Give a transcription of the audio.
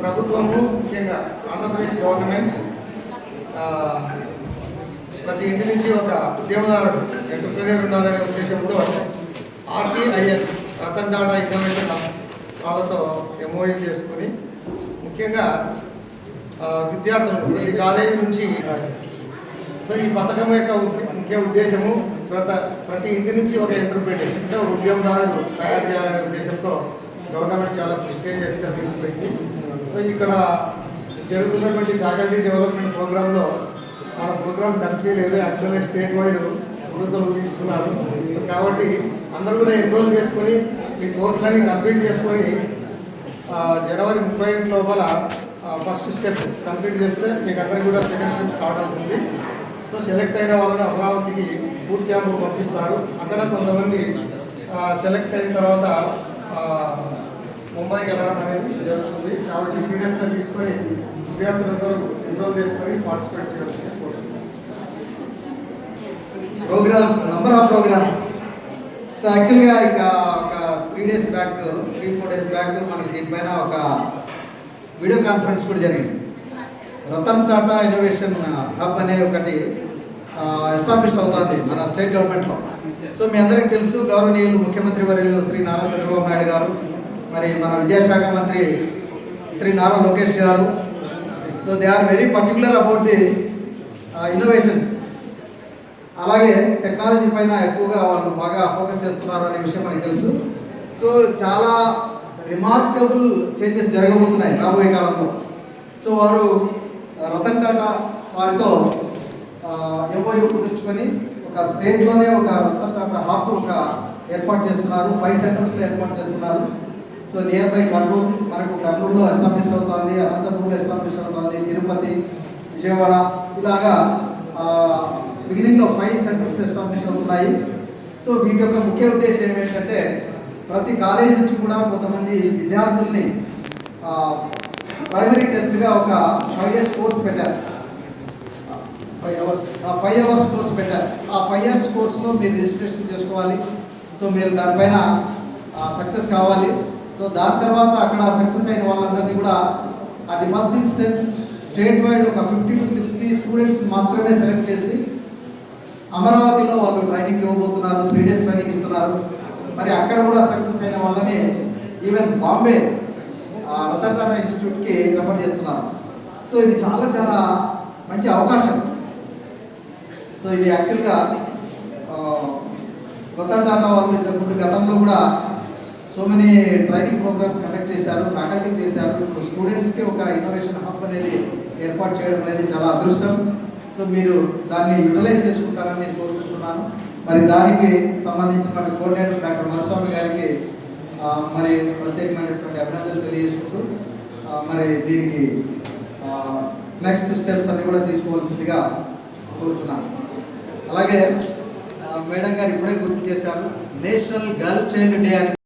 ప్రభుత్వము ముఖ్యంగా ఆంధ్రప్రదేశ్ గవర్నమెంట్ ప్రతి ఇంటి నుంచి ఒక ఉద్యమదారుడు ఎంటర్ప్రీనియర్ ఉండాలనే ఉద్దేశంతో RTIH రతన్ టాటా ఇన్నోవేషన్ వాళ్ళతో MOU చేసుకుని ముఖ్యంగా విద్యార్థులు ఈ కాలేజీ నుంచి సో ఈ పథకం యొక్క ముఖ్య ఉద్దేశము ప్రతి ఇంటి నుంచి ఒక ఎంటర్ప్రీనియర్ అంటే ఒక ఉద్యమదారుడు తయారు చేయాలనే ఉద్దేశంతో గవర్నమెంట్ చాలా ప్రెస్టీజియస్గా తీసుకుపోయింది. సో ఇక్కడ జరుగుతున్నటువంటి ఫ్యాకల్టీ డెవలప్మెంట్ ప్రోగ్రాంలో మన ప్రోగ్రామ్ కంట్రీ లేదు, యాక్చువల్గా స్టేట్ వైడ్ వృద్ధులు ఇస్తున్నారు. కాబట్టి అందరూ కూడా ఎన్రోల్ చేసుకొని ఈ కోర్సులన్నీ కంప్లీట్ చేసుకొని జనవరి 31 లోపల ఫస్ట్ స్టెప్ కంప్లీట్ చేస్తే మీకు అందరికీ కూడా సెకండ్ స్టెప్ స్టార్ట్ అవుతుంది. సో సెలెక్ట్ అయిన వాళ్ళని అమరావతికి బూట్ క్యాంపుకు పంపిస్తారు. అక్కడ కొంతమంది సెలెక్ట్ అయిన తర్వాత ముంబైకి వెళ్ళడం అనేది జరుగుతుంది. కాబట్టి సీరియస్గా తీసుకొని విద్యార్థులందరూ ఎన్రోల్ చేసుకొని పార్టిసిపేట్ చేయాల్సి programmes, number of programmes. So యాక్చువల్గా ఇక ఒక 3 డేస్ బ్యాక్ 3-4 డేస్ బ్యాక్ మనకి దీనిపైన ఒక వీడియో కాన్ఫరెన్స్ కూడా జరిగింది. రతన్ టాటా ఇన్నోవేషన్ హబ్ అనే ఒకటి ఎస్టాబ్లిష్ అవుతుంది మన స్టేట్ గవర్నమెంట్లో. సో మీ అందరికీ తెలుసు, గౌరవనీయులు ముఖ్యమంత్రి వర్యులు శ్రీ నారా చంద్రబాబు నాయుడు గారు, మరి మన విద్యాశాఖ మంత్రి Shri Nara Lokesh garu, so they are very particular about the innovations. అలాగే టెక్నాలజీ పైన ఎక్కువగా వాళ్ళు బాగా ఫోకస్ చేస్తున్నారు అనే విషయం మనకు తెలుసు. సో చాలా రిమార్కబుల్ చేంజెస్ జరగబోతున్నాయి రాబోయే కాలంలో. సో వారు రతన్ టాటా వారితో MOU కుదుర్చుకొని ఒక స్టేట్లోనే ఒక రతన్ టాటా హబ్ ఒక ఏర్పాటు చేస్తున్నారు. 5 సెంటర్స్లో ఏర్పాటు చేస్తున్నారు. సో నియర్ బై కర్నూలు, మనకు కర్నూలులో ఎస్టాబ్లిష్ అవుతుంది, అనంతపూర్లో ఎస్టాబ్లిష్ అవుతుంది, తిరుపతి, విజయవాడ, ఇలాగా బిగినింగ్లో 5 సెంటర్స్ ఎస్టాబ్లిష్ అవుతున్నాయి. సో వీటి యొక్క ముఖ్య ఉద్దేశం ఏంటంటే ప్రతి కాలేజీ నుంచి కూడా కొంతమంది విద్యార్థుల్ని ప్రైమరీ టెస్ట్గా ఒక 5 డేస్ కోర్స్ పెట్టారు. 5 అవర్స్ కోర్స్ పెట్టారు. ఆ 5 ఇయర్స్ కోర్సులో మీరు రిజిస్ట్రేషన్ చేసుకోవాలి. సో మీరు దానిపైన సక్సెస్ కావాలి. సో దాని తర్వాత అక్కడ సక్సెస్ అయిన వాళ్ళందరినీ కూడా అది ఫస్ట్ ఇన్స్టెన్స్ స్టేట్ వైడ్ ఒక 50 to 60 స్టూడెంట్స్ మాత్రమే సెలెక్ట్ చేసి అమరావతిలో వాళ్ళు ట్రైనింగ్ ఇవ్వబోతున్నారు. 3 డేస్ ట్రైనింగ్ ఇస్తున్నారు. మరి అక్కడ కూడా సక్సెస్ అయిన వాళ్ళని ఈవెన్ బాంబే రతన్ టాటా ఇన్స్టిట్యూట్కి రెఫర్ చేస్తున్నారు. సో ఇది చాలా చాలా మంచి అవకాశం. సో ఇది యాక్చువల్గా రతన్ టాటా వాళ్ళు ఇంతకుముందు గతంలో కూడా so many training programmes conduct చేశారు, ఫ్యాకల్టీ చేశారు. ఇప్పుడు స్టూడెంట్స్కి ఒక ఇన్నోవేషన్ హబ్ అనేది ఏర్పాటు చేయడం అనేది చాలా అదృష్టం. సో మీరు దాన్ని యూటిలైజ్ చేసుకుంటారని నేను కోరుకుంటున్నాను. మరి దానికి సంబంధించిన కోఆర్డినేటర్ డాక్టర్ మరస్వామి గారికి మరి ప్రత్యేకమైనటువంటి అభినందనలు తెలియజేసుకుంటూ మరి దీనికి నెక్స్ట్ స్టెప్స్ అన్ని కూడా తీసుకోవాల్సిందిగా కోరుతున్నాను. అలాగే మేడం గారు ఇప్పుడే గుర్తు చేశారు, నేషనల్ గర్ల్ చైల్డ్ డే అని